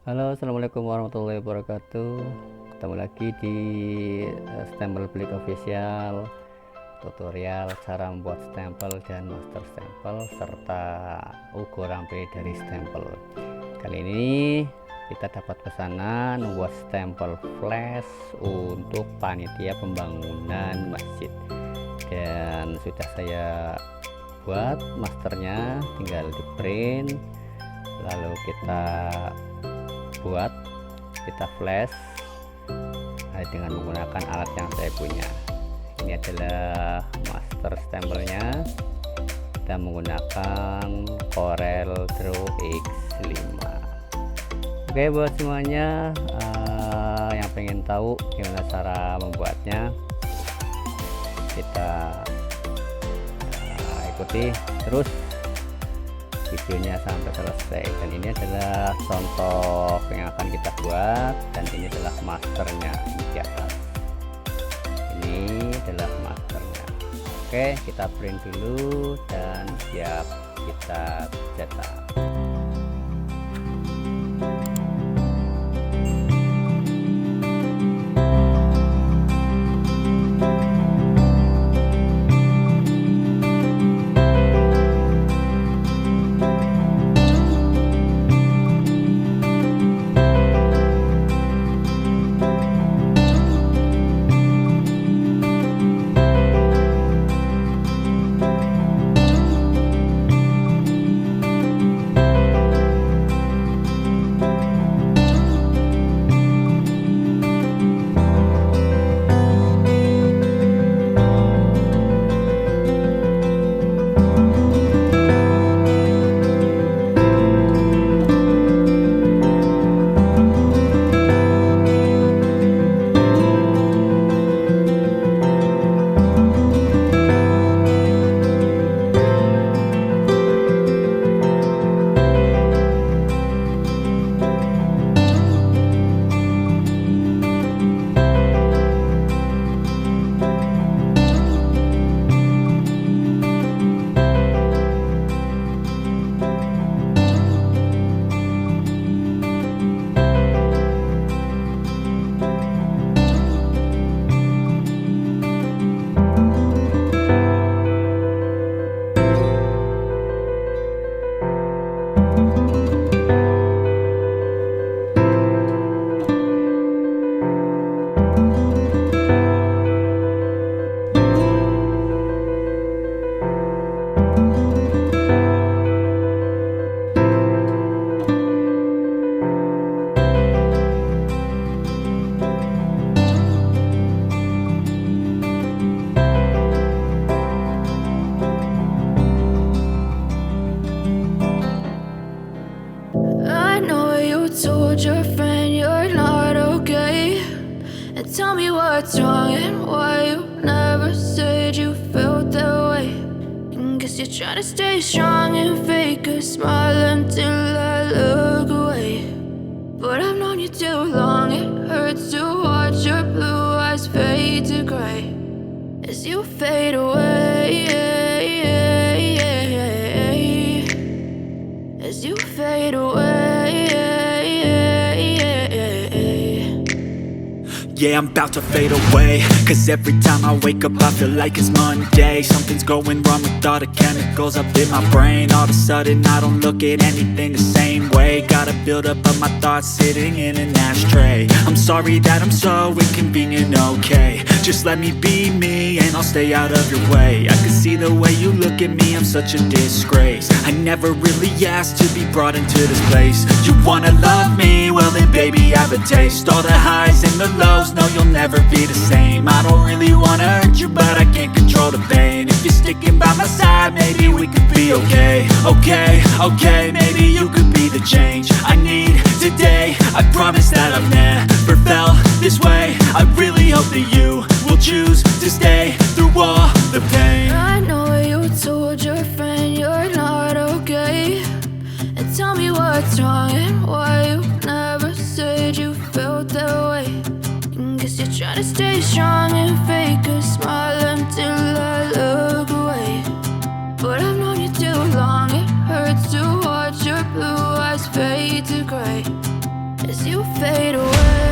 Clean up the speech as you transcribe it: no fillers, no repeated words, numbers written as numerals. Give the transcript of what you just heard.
Halo, assalamualaikum warahmatullahi wabarakatuh. Ketemu lagi di Stempel Belik official, tutorial cara membuat stempel dan master stempel serta ukuran dari stempel. Kali ini kita dapat pesanan membuat stempel flash untuk panitia pembangunan masjid, dan sudah saya buat masternya, tinggal di print lalu kita flash dengan menggunakan alat yang saya punya. Ini adalah master stempelnya dan menggunakan CORELDRAW X5. Oke, buat semuanya yang pengen tahu gimana cara membuatnya, kita ikuti terus videonya sampai selesai. Dan ini adalah contoh yang akan kita buat, dan ini adalah masternya di atas. Ini adalah masternya. Oke, kita print dulu dan siap kita cetak. Told your friend you're not okay, and tell me what's wrong and why you never said you felt that way. And guess you're trying to stay strong and fake a smile until I look away. But I've known you too long, it hurts to watch your blue eyes fade to gray as you fade away, as you fade away. Yeah, I'm about to fade away, cause every time I wake up I feel like it's Monday. Something's going wrong with all the chemicals up in my brain. All of a sudden I don't look at anything the same way. Gotta build up of my thoughts sitting in an ashtray. I'm sorry that I'm so inconvenient, okay. Just let me be me and I'll stay out of your way. I can see the way you look at me, I'm such a disgrace. I never really asked to be brought into this place. You wanna love me? Well then baby I have a taste. All the highs and the lows, no you'll never be the same. I don't really wanna hurt you but I can't control the pain. If you're sticking by my side maybe we could be okay. Okay, maybe you could be the change I need today. I promise that I've never felt this way. I really hope that you will choose to stay through all the pain. I know you told your friend you're not okay, and tell me what's wrong and why you never said you felt that way. And guess you're trying to stay strong and fake a smile until I look away. But I've known you too long, it hurts to watch your blue eyes fade to gray as you fade away.